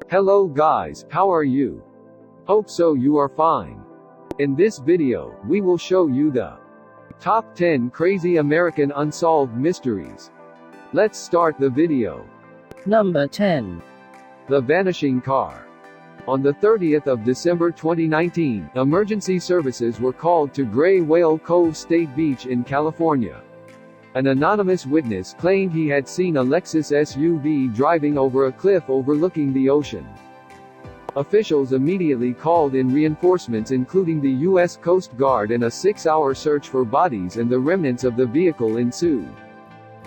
Hello guys, how are you? Hope so you are fine. In this video, we will show you the top 10 crazy American unsolved mysteries. Let's start the video. Number 10. The Vanishing Car. On the 30th of December 2019, emergency services were called to Gray Whale Cove State Beach in California. An anonymous witness claimed he had seen a Lexus SUV driving over a cliff overlooking the ocean. Officials immediately called in reinforcements including the U.S. Coast Guard, and a 6-hour search for bodies and the remnants of the vehicle ensued.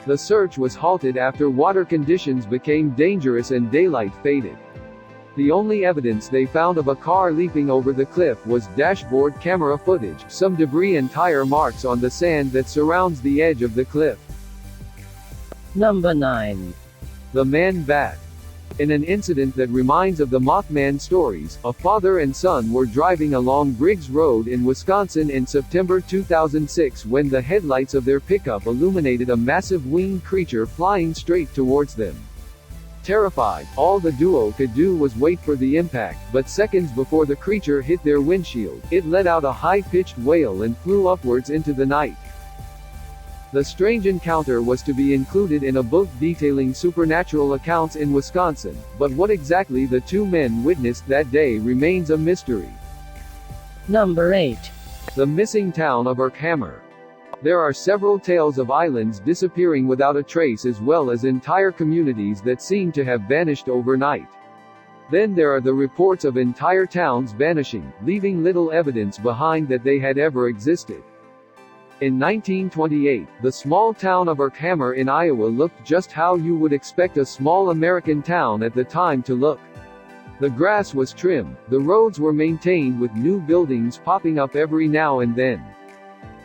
The search was halted after water conditions became dangerous and daylight faded. The only evidence they found of a car leaping over the cliff was dashboard camera footage, some debris and tire marks on the sand that surrounds the edge of the cliff. Number 9. The Man Bat. In an incident that reminds of the Mothman stories, a father and son were driving along Briggs Road in Wisconsin in September 2006 when the headlights of their pickup illuminated a massive winged creature flying straight towards them. Terrified, all the duo could do was wait for the impact, but seconds before the creature hit their windshield, it let out a high-pitched wail and flew upwards into the night. The strange encounter was to be included in a book detailing supernatural accounts in Wisconsin, but what exactly the two men witnessed that day remains a mystery. Number 8. The Missing Town of Urkhammer. There are several tales of islands disappearing without a trace, as well as entire communities that seem to have vanished overnight. Then there are the reports of entire towns vanishing, leaving little evidence behind that they had ever existed. In 1928, the small town of Urkhammer in Iowa looked just how you would expect a small American town at the time to look. The grass was trimmed, the roads were maintained with new buildings popping up every now and then.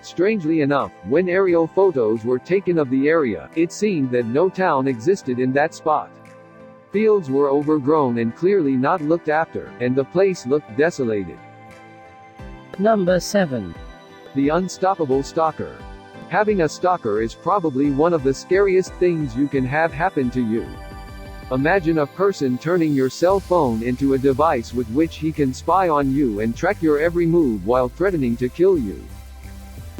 Strangely enough, when aerial photos were taken of the area, it seemed that no town existed in that spot. Fields were overgrown and clearly not looked after, and the place looked desolated. Number 7. The Unstoppable Stalker. Having a stalker is probably one of the scariest things you can have happen to you. Imagine a person turning your cell phone into a device with which he can spy on you and track your every move while threatening to kill you.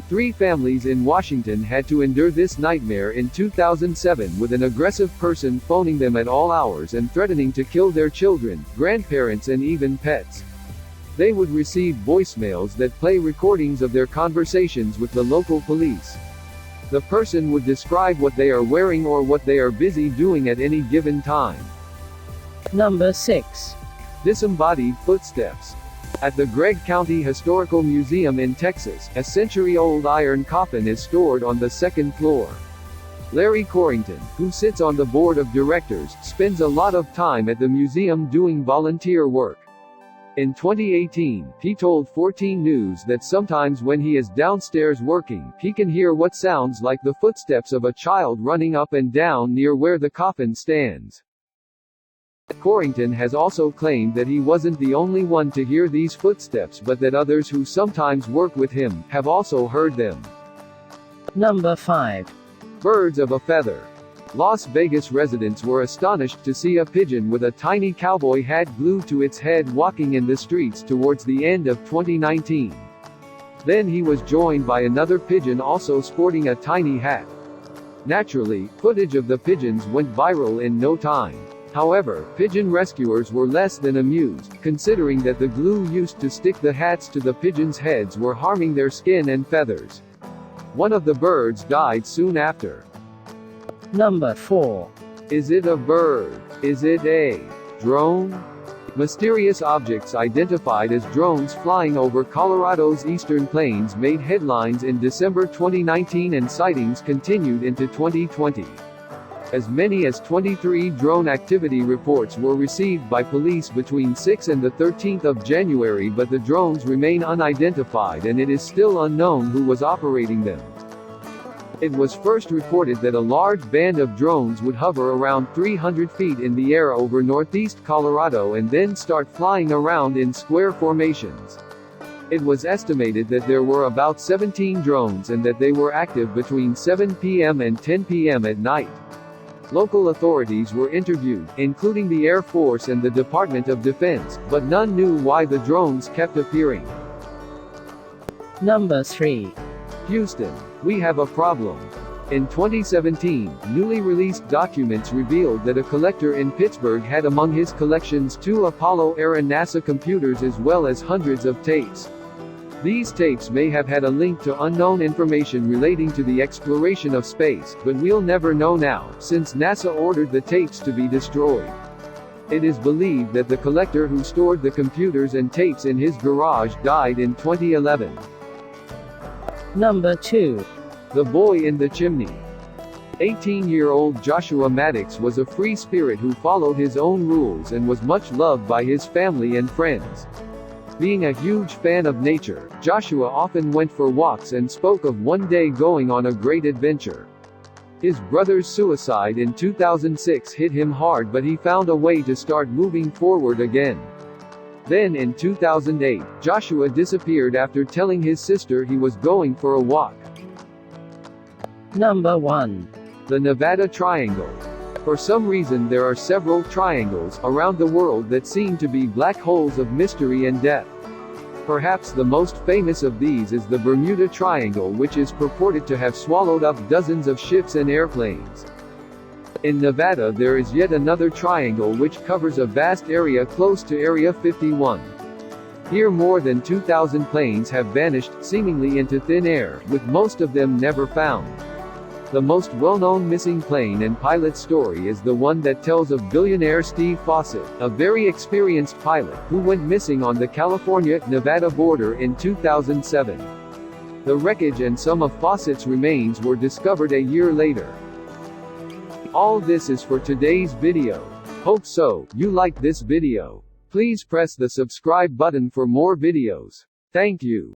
3 families in Washington had to endure this nightmare in 2007, with an aggressive person phoning them at all hours and threatening to kill their children, grandparents and even pets. They would receive voicemails that play recordings of their conversations with the local police. The person would describe what they are wearing or what they are busy doing at any given time. Number 6. Disembodied Footsteps. At the Gregg County Historical Museum in Texas, a century-old iron coffin is stored on the 2nd floor. Larry Corrington, who sits on the board of directors, spends a lot of time at the museum doing volunteer work. In 2018, he told 14 News that sometimes when he is downstairs working, he can hear what sounds like the footsteps of a child running up and down near where the coffin stands. Corrington has also claimed that he wasn't the only one to hear these footsteps, but that others who sometimes work with him have also heard them. Number 5. Birds of a Feather. Las Vegas residents were astonished to see a pigeon with a tiny cowboy hat glued to its head walking in the streets towards the end of 2019. Then he was joined by another pigeon also sporting a tiny hat. Naturally, footage of the pigeons went viral in no time. However, pigeon rescuers were less than amused, considering that the glue used to stick the hats to the pigeons' heads were harming their skin and feathers. One of the birds died soon after. Number 4. Is it a bird? Is it a drone? Mysterious objects identified as drones flying over Colorado's eastern plains made headlines in December 2019, and sightings continued into 2020. As many as 23 drone activity reports were received by police between 6 and the 13th of January, but the drones remain unidentified and it is still unknown who was operating them. It was first reported that a large band of drones would hover around 300 feet in the air over northeast Colorado and then start flying around in square formations. It was estimated that there were about 17 drones and that they were active between 7 p.m. and 10 p.m. at night. Local authorities were interviewed, including the Air Force and the Department of Defense, but none knew why the drones kept appearing. Number 3. Houston, we have a problem. In 2017, newly released documents revealed that a collector in Pittsburgh had among his collections 2 Apollo-era NASA computers as well as hundreds of tapes. These tapes may have had a link to unknown information relating to the exploration of space, but we'll never know now, since NASA ordered the tapes to be destroyed. It is believed that the collector who stored the computers and tapes in his garage died in 2011. Number 2. The Boy in the Chimney. 18-year-old Joshua Maddox was a free spirit who followed his own rules and was much loved by his family and friends. Being a huge fan of nature, Joshua often went for walks and spoke of one day going on a great adventure. His brother's suicide in 2006 hit him hard, but he found a way to start moving forward again. Then in 2008, Joshua disappeared after telling his sister he was going for a walk. Number 1. The Nevada Triangle. For some reason there are several triangles around the world that seem to be black holes of mystery and death. Perhaps the most famous of these is the Bermuda Triangle, which is purported to have swallowed up dozens of ships and airplanes. In Nevada there is yet another triangle which covers a vast area close to Area 51. Here more than 2,000 planes have vanished, seemingly into thin air, with most of them never found. The most well-known missing plane and pilot story is the one that tells of billionaire Steve Fossett, a very experienced pilot, who went missing on the California-Nevada border in 2007. The wreckage and some of Fossett's remains were discovered a year later. All this is for today's video. Hope so, you like this video. Please press the subscribe button for more videos. Thank you.